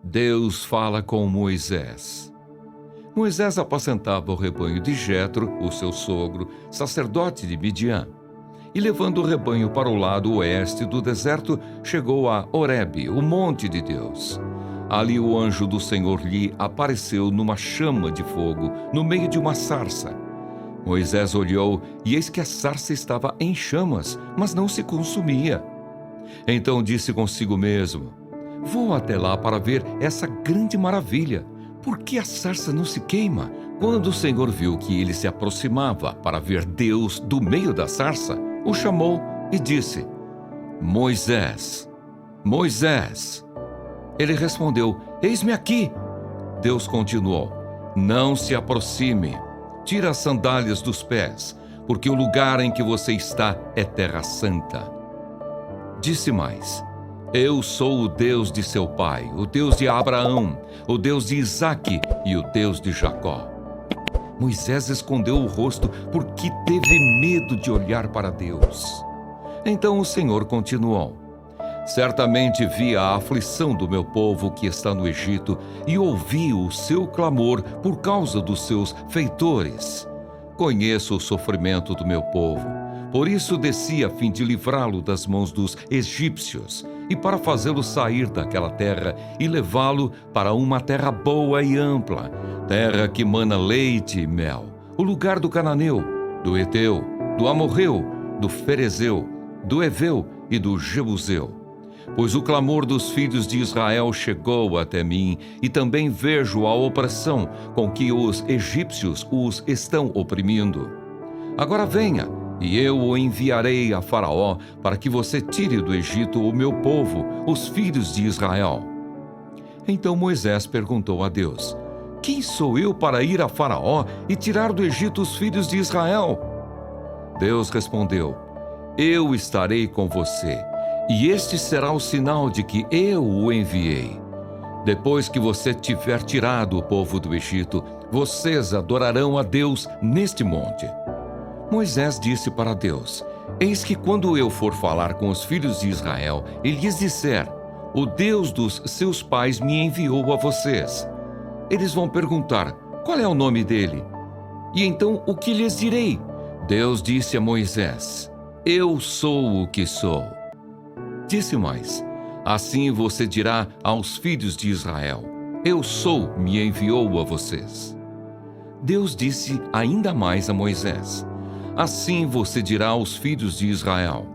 Deus fala com Moisés. Moisés apacentava o rebanho de Jetro, o seu sogro, sacerdote de Midian. E levando o rebanho para o lado oeste do deserto, chegou a Horebe, o monte de Deus. Ali o anjo do Senhor lhe apareceu numa chama de fogo, no meio de uma sarça. Moisés olhou, e eis que a sarça estava em chamas, mas não se consumia. Então disse consigo mesmo: vou até lá para ver essa grande maravilha. Por que a sarça não se queima? Quando o Senhor viu que ele se aproximava para ver Deus do meio da sarça, o chamou e disse: Moisés, Moisés. Ele respondeu: eis-me aqui. Deus continuou: não se aproxime. Tira as sandálias dos pés, porque o lugar em que você está é terra santa. Disse mais: eu sou o Deus de seu pai, o Deus de Abraão, o Deus de Isaque e o Deus de Jacó. Moisés escondeu o rosto porque teve medo de olhar para Deus. Então o Senhor continuou: certamente vi a aflição do meu povo que está no Egito e ouvi o seu clamor por causa dos seus feitores. Conheço o sofrimento do meu povo, por isso desci a fim de livrá-lo das mãos dos egípcios e para fazê-lo sair daquela terra e levá-lo para uma terra boa e ampla, terra que mana leite e mel, o lugar do cananeu, do Eteu, do Amorreu, do Ferezeu, do Eveu e do Jebuseu. Pois o clamor dos filhos de Israel chegou até mim, e também vejo a opressão com que os egípcios os estão oprimindo. Agora venha, e eu o enviarei a Faraó, para que você tire do Egito o meu povo, os filhos de Israel. Então Moisés perguntou a Deus: quem sou eu para ir a Faraó e tirar do Egito os filhos de Israel? Deus respondeu: eu estarei com você, e este será o sinal de que eu o enviei. Depois que você tiver tirado o povo do Egito, vocês adorarão a Deus neste monte. Moisés disse para Deus: eis que quando eu for falar com os filhos de Israel e lhes disser: o Deus dos seus pais me enviou a vocês, eles vão perguntar: qual é o nome dele? E então o que lhes direi? Deus disse a Moisés: eu sou o que sou. Disse mais: assim você dirá aos filhos de Israel: eu sou, me enviou a vocês. Deus disse ainda mais a Moisés: assim você dirá aos filhos de Israel: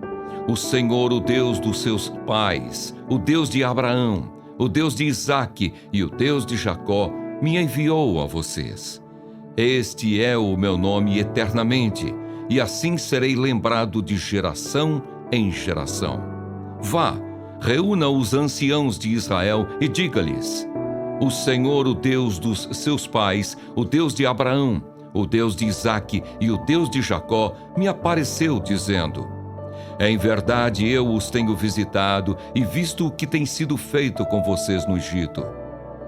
o Senhor, o Deus dos seus pais, o Deus de Abraão, o Deus de Isaque e o Deus de Jacó, me enviou a vocês. Este é o meu nome eternamente, e assim serei lembrado de geração em geração. Vá, reúna os anciãos de Israel e diga-lhes: o Senhor, o Deus dos seus pais, o Deus de Abraão, o Deus de Isaque e o Deus de Jacó, me apareceu dizendo: em verdade eu os tenho visitado e visto o que tem sido feito com vocês no Egito.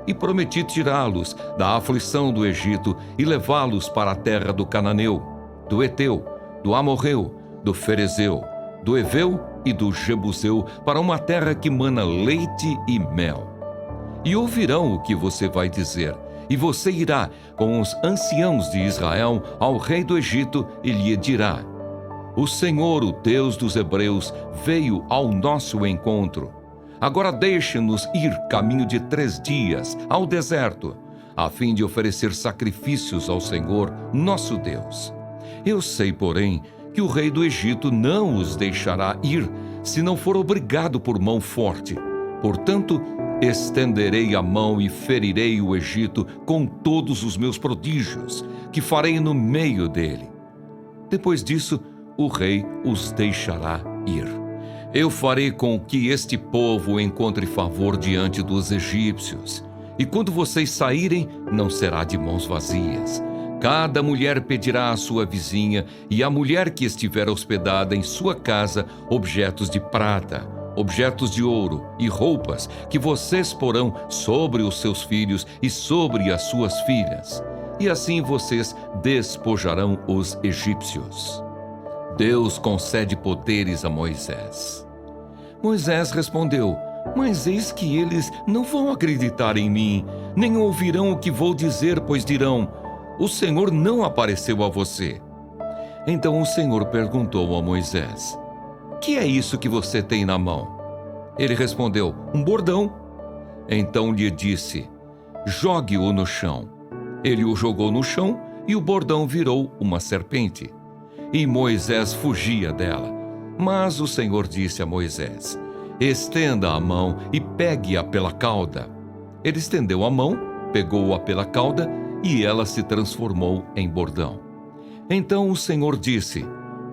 E prometi tirá-los da aflição do Egito e levá-los para a terra do Cananeu, do Eteu, do Amorreu, do Ferezeu, do Eveu e do Jebuseu, para uma terra que mana leite e mel. E ouvirão o que você vai dizer, e você irá com os anciãos de Israel ao rei do Egito e lhe dirá: o Senhor, o Deus dos hebreus, veio ao nosso encontro. Agora deixe-nos ir caminho de 3 dias ao deserto, a fim de oferecer sacrifícios ao Senhor, nosso Deus. Eu sei, porém, que o rei do Egito não os deixará ir, se não for obrigado por mão forte. Portanto, estenderei a mão e ferirei o Egito com todos os meus prodígios, que farei no meio dele. Depois disso, o rei os deixará ir. Eu farei com que este povo encontre favor diante dos egípcios. E quando vocês saírem, não será de mãos vazias. Cada mulher pedirá à sua vizinha e à mulher que estiver hospedada em sua casa objetos de prata, objetos de ouro e roupas que vocês porão sobre os seus filhos e sobre as suas filhas. E assim vocês despojarão os egípcios. Deus concede poderes a Moisés. Moisés respondeu: Mas eis que eles não vão acreditar em mim, nem ouvirão o que vou dizer, pois dirão: o Senhor não apareceu a você. Então o Senhor perguntou a Moisés: que é isso que você tem na mão? Ele respondeu: um bordão. Então lhe disse: jogue-o no chão. Ele o jogou no chão e o bordão virou uma serpente. E Moisés fugia dela. Mas o Senhor disse a Moisés: estenda a mão e pegue-a pela cauda. Ele estendeu a mão, pegou-a pela cauda e ela se transformou em bordão. Então o Senhor disse: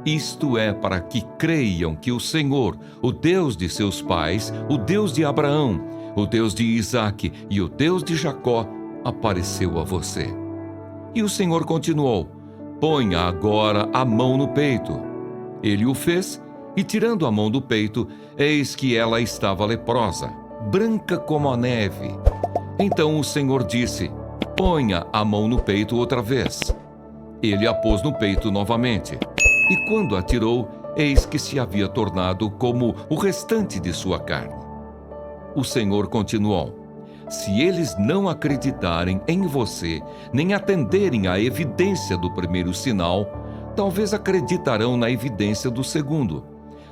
isto é para que creiam que o Senhor, o Deus de seus pais, o Deus de Abraão, o Deus de Isaque e o Deus de Jacó, apareceu a você. E o Senhor continuou: ponha agora a mão no peito. Ele o fez, e tirando a mão do peito, eis que ela estava leprosa, branca como a neve. Então o Senhor disse: ponha a mão no peito outra vez. Ele a pôs no peito novamente. E quando a tirou, eis que se havia tornado como o restante de sua carne. O Senhor continuou: se eles não acreditarem em você, nem atenderem à evidência do primeiro sinal, talvez acreditarão na evidência do segundo.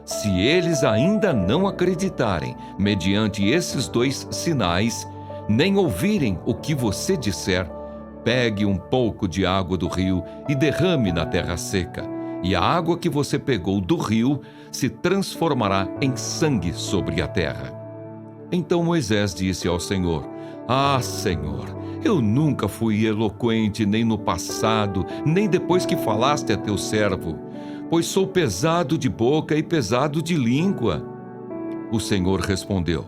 Se eles ainda não acreditarem mediante esses 2 sinais, nem ouvirem o que você disser, pegue um pouco de água do rio e derrame na terra seca, e a água que você pegou do rio se transformará em sangue sobre a terra. Então Moisés disse ao Senhor: ah, Senhor, eu nunca fui eloquente nem no passado, nem depois que falaste a teu servo, pois sou pesado de boca e pesado de língua. O Senhor respondeu: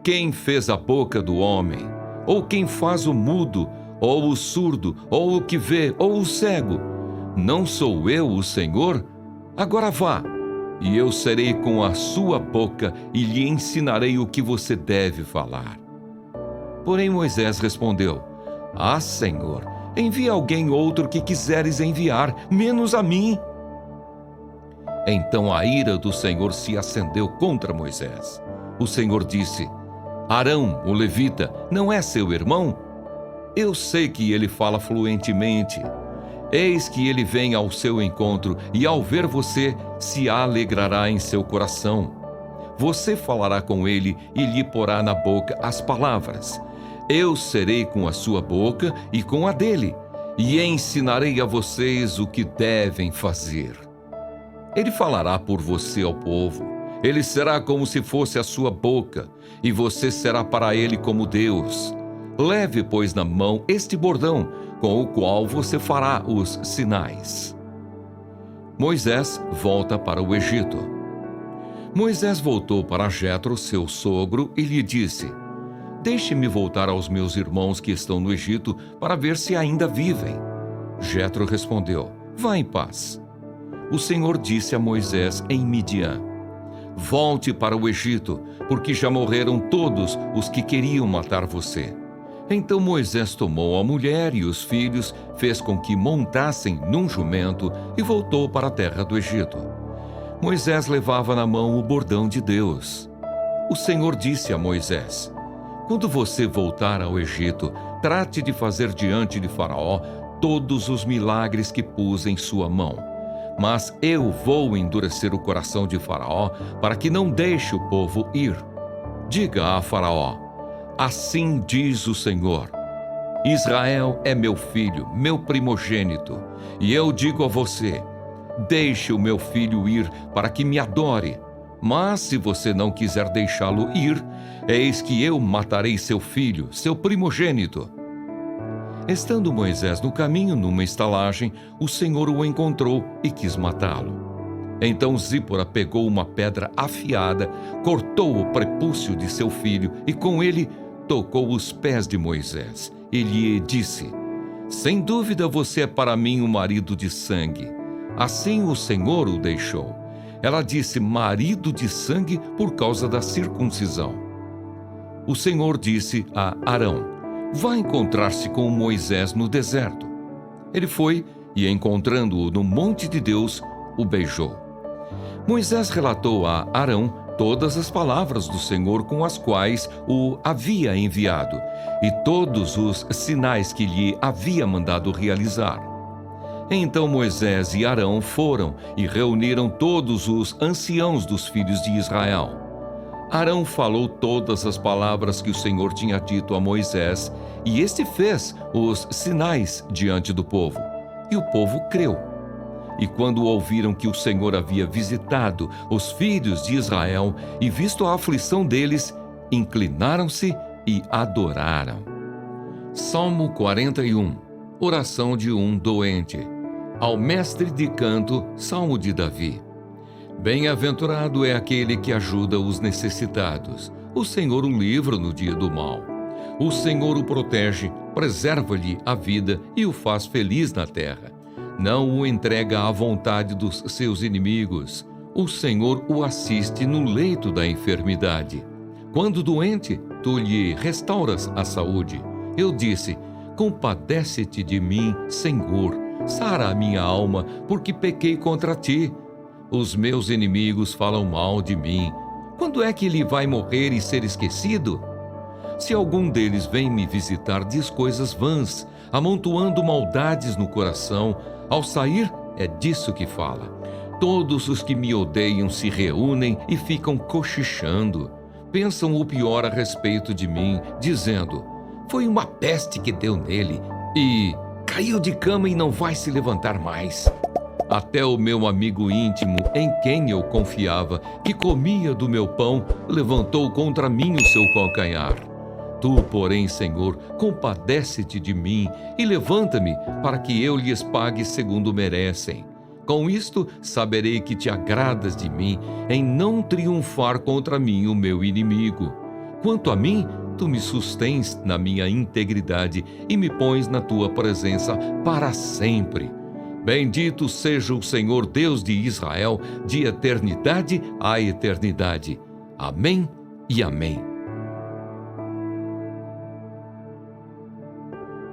quem fez a boca do homem? Ou quem faz o mudo, ou o surdo, ou o que vê, ou o cego? Não sou eu o Senhor? Agora vá, e eu serei com a sua boca e lhe ensinarei o que você deve falar. Porém Moisés respondeu: ah, Senhor, envia alguém outro que quiseres enviar, menos a mim. Então a ira do Senhor se acendeu contra Moisés. O Senhor disse: Arão, o levita, não é seu irmão? Eu sei que ele fala fluentemente. Eis que ele vem ao seu encontro e, ao ver você, se alegrará em seu coração. Você falará com ele e lhe porá na boca as palavras. Eu serei com a sua boca e com a dele, e ensinarei a vocês o que devem fazer. Ele falará por você ao povo. Ele será como se fosse a sua boca, e você será para ele como Deus. Leve, pois, na mão este bordão, com o qual você fará os sinais. Moisés volta para o Egito. Moisés voltou para Jetro, seu sogro, e lhe disse: deixe-me voltar aos meus irmãos que estão no Egito para ver se ainda vivem. Jetro respondeu: vá em paz. O Senhor disse a Moisés em Midian: volte para o Egito, porque já morreram todos os que queriam matar você. Então Moisés tomou a mulher e os filhos, fez com que montassem num jumento e voltou para a terra do Egito. Moisés levava na mão o bordão de Deus. O Senhor disse a Moisés: quando você voltar ao Egito, trate de fazer diante de Faraó todos os milagres que pus em sua mão. Mas eu vou endurecer o coração de Faraó para que não deixe o povo ir. Diga a Faraó: assim diz o Senhor: Israel é meu filho, meu primogênito, e eu digo a você: deixe o meu filho ir para que me adore. Mas se você não quiser deixá-lo ir, eis que eu matarei seu filho, seu primogênito. Estando Moisés no caminho, numa estalagem, o Senhor o encontrou e quis matá-lo. Então Zípora pegou uma pedra afiada, cortou o prepúcio de seu filho e com ele tocou os pés de Moisés e lhe disse: sem dúvida você é para mim um marido de sangue. Assim o Senhor o deixou. Ela disse marido de sangue por causa da circuncisão. O Senhor disse a Arão: vá encontrar-se com Moisés no deserto. Ele foi e, encontrando-o no monte de Deus, o beijou. Moisés relatou a Arão todas as palavras do Senhor com as quais o havia enviado, e todos os sinais que lhe havia mandado realizar. Então Moisés e Arão foram e reuniram todos os anciãos dos filhos de Israel. Arão falou todas as palavras que o Senhor tinha dito a Moisés, e este fez os sinais diante do povo, e o povo creu. E quando ouviram que o Senhor havia visitado os filhos de Israel e visto a aflição deles, inclinaram-se e adoraram. Salmo 41. Oração de um doente. Ao mestre de canto, Salmo de Davi. Bem-aventurado é aquele que ajuda os necessitados. O Senhor o livra no dia do mal. O Senhor o protege, preserva-lhe a vida e o faz feliz na terra. Não o entrega à vontade dos seus inimigos. O Senhor o assiste no leito da enfermidade. Quando doente, tu lhe restauras a saúde. Eu disse: compadece-te de mim, Senhor. Sara a minha alma, porque pequei contra ti. Os meus inimigos falam mal de mim. Quando é que ele vai morrer e ser esquecido? Se algum deles vem me visitar, diz coisas vãs, amontoando maldades no coração. Ao sair, é disso que fala. Todos os que me odeiam se reúnem e ficam cochichando. Pensam o pior a respeito de mim, dizendo: foi uma peste que deu nele, e caiu de cama e não vai se levantar mais. Até o meu amigo íntimo, em quem eu confiava, que comia do meu pão, levantou contra mim o seu calcanhar. Tu, porém, Senhor, compadece-te de mim e levanta-me para que eu lhes pague segundo merecem. Com isto, saberei que te agradas de mim em não triunfar contra mim o meu inimigo. Quanto a mim, tu me sustens na minha integridade e me pões na tua presença para sempre. Bendito seja o Senhor Deus de Israel, de eternidade a eternidade. Amém e amém.